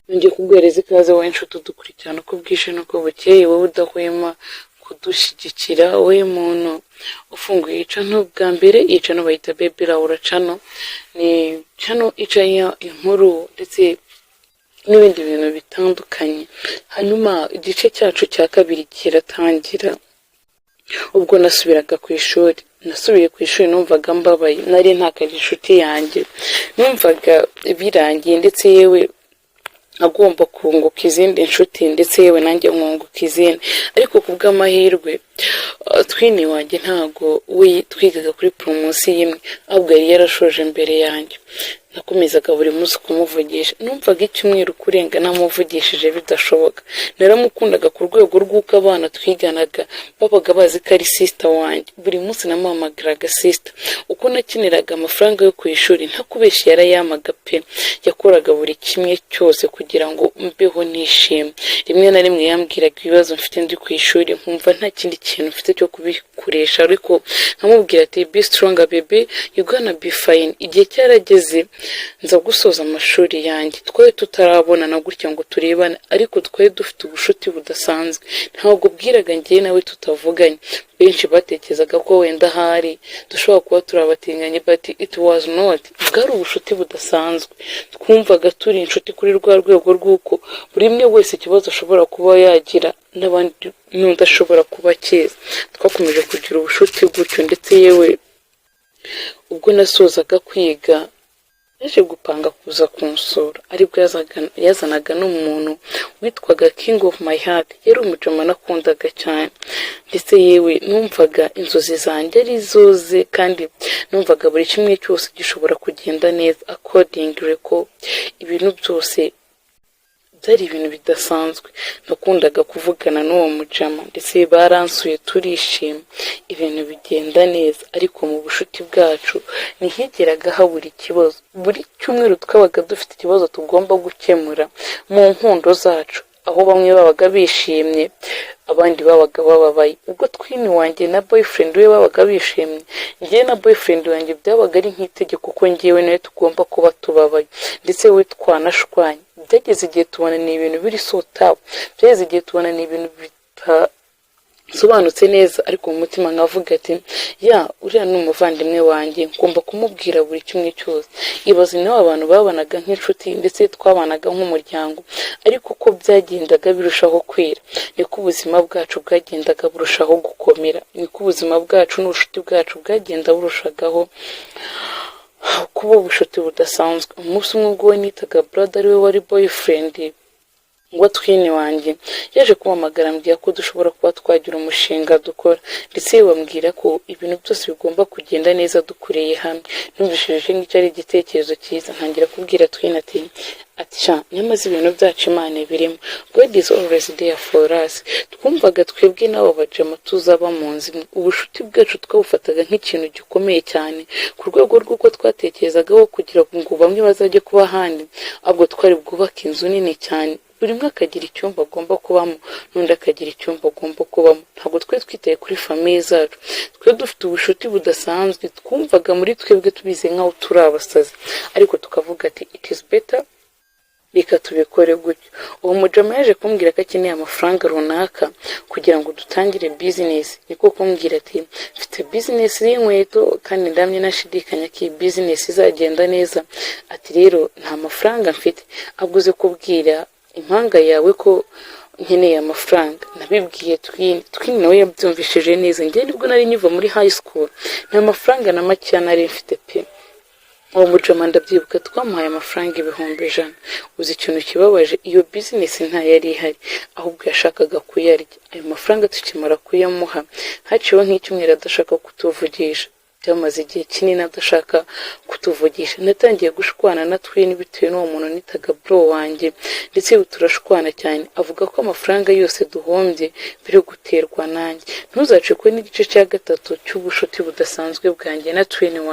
nongeye kuguhereza ikaze wowe nshuti udukurikirana uko bwije n'uko bukeye, wowe udahwema kudushyigikira, wowe muntu ufunguye iyi channel bwa mbere. Iyi channel bayita Baby Laura channel, ni channel icaya inkuru ndetse n'ibindi bintu bitandukanye. Hanyuma igice cyacu cya kabiri kiratangira. Ubwo nasubiye ku ishuri numvaga mbabaye, nari ntakaje inshuti yanjye, numvaga birangiye ndetse yewe agomba kunguka izindi nshuti ndetse yewe nanjye nkunguka izindi. Ariko kubw'amahirwe twini wanjye ntago we twigaga kuri promotion imwe, ahubwo yari yarashoje mbere yanjye. Nakomezaga buri munsi kumuvugisha, numvaga icyumweru kurenga namuvugishije bidashoboka. Naramukundaga ku rwego rw'uko abana twiganaga babaga bazi ko ari sister wanjye. Buri munsi namuhamagaraga sister. Uko nakiniraga amafaranga yo ku ishuri ntakubeshya yarayamaga pe, yakoraga buri kimwe cyose kugira ngo mbeho nishimye. Rimwe na rimwe yambwiraga ibibazo mfite ndi ku ishuri, nkumva nta kindi kintu mfite cyo kubikoresha, ariko nkamubwira ati be strong baby, you gonna be fine. Igihe cyarageze nza gusoza amashuri yanjye, twari tutarabonana gutya ngo turebane, ariko twari dufite ubushuti budasanzwe. Ntabwo bwiraga ngiye nawe tutavuganye. Benshi batekerezaga ko wenda hari dushobora kuba turabatinganye, but it was not. Bwari ubushuti budasanzwe. Twumvaga turi inshuti kuri rwa rwego rw'uko buri umwe wese ikibazo ashobora kuba yagira n'abandi n'undi ashobora kuba akizi. Twakomeje kugira ubushuti gutyo, ndetse yewe ubwo nasozaga kwiga yaje gupanga kuza kunsura, aribwo yazanaga n'umuntu witwaga King of my heart. Yari umujama nakundaga cyane, ndetse yewe numvaga inzozi zanjye ari zoze, kandi numvaga buri kimwe cyose gishobora kugenda neza accordingly, ko ibintu byose byari ibintu bidasanzwe. Nakundaga kuvugana n'uwo mujama, ndetse baransuye turishima, ibintu bigenda neza. Ariko mu bushuti bwacu ntihigeraga habura ikibazo. Buri cyumweru twabaga dufite ikibazo tugomba gukemura mu nkundo zacu, aho bamwe babaga bishimye abandi babaga bababaye. Ubwo twini wanjye na boyfriend we babaga bishimye, njye na boyfriend wanjye byabaga ari nk'itegeko ko njyewe nawe tugomba kuba tubabaye, ndetse we twanashwanye. Byageze igihe tubona ni ibintu biri sotabo, byageze igihe tubona ni ibintu bitasobanutse neza, ariko mu mutima nkavuga ati uriya ni umuvandimwe wanjye, ngomba kumubwira buri kimwe cyose. Ibaze nawe abantu babanaga nk'inshuti ndetse twabanaga nk'umuryango, ariko uko byagendaga birushaho kwira niko ubuzima bwacu bwagendaga burushaho gukomera, niko ubuzima bwacu n'ubushuti bwacu bwagenda burushagaho kuba ubushuti budasanzwe. Umunsi umwe ubwo we nitaga brother ariwe wari boyfriend ngo twini wanjye yaje kumpamagara ambwira ko dushobora kuba twagira umushinga dukora, ndetse bambwira ko ibintu byose bigomba kugenda neza dukoreye hamwe. Numvishije nk'icyo ari igitekerezo cyiza, ntangira kubwira twini ati nyamaze ibintu byacu Imana birimo, God is always there for us. Twumvaga twebwe n'abo bajama tuzaba mu nzi. Ubushuti bwacu twabufataga nk'ikintu gikomeye cyane, ku rwego rw'uko twatekerezagaho kugira ngo bamwe bazajye kuba ahandi, ahubwo twari bwubaka inzu nini cyane, buri umwe akagira icyumba agomba kubamo n'undi akagira icyumba agomba kubamo. Ntabwo twari twitaye kuri famiye zacu, twari dufite ubushuti budasanzwe. Twumvaga muri twebwe tubize nk'aho turi abasazi, ariko tukavuga ati it is better, reka tubikore gutyo. Uwo mujama yaje kumbwira ko akeneye amafaranga runaka kugira ngo dutangire business. Niko kumbwira ati mfite business y'inkweto kandi ndamye nashidikanya ko iyi business izagenda neza. Ati rero nta mafaranga mfite, aguze kubwira impanga yawe ko nkeneye amafaranga. Nabibwiye twini nawe yabyumvishije neza. Njye nibwo nari nyiva muri high school, nta mafaranga na make nari mfite pe. Uwo mujama ndabyibuka twamuhaye amafaranga 100,000. Uzi ikintu kibabaje, iyo business nta yari ihari, ahubwo yashakaga kuyarya. Ayo mafaranga tukimara kuyamuha haciyeho nk'icyumweru adashaka kutuvugisha. Byamaze igihe kinini adashaka kutuvugisha. Natangiye gushwana na twini bitewe n'uwo muntu nitaga bro wanjye, ndetse turashwana cyane. Avuga ko amafaranga yose duhombye biri guterwa nanjye. Ntuzacikwe n'igice cya gatatu cy'ubushuti budasanzwe bwanjye na twini wanjye.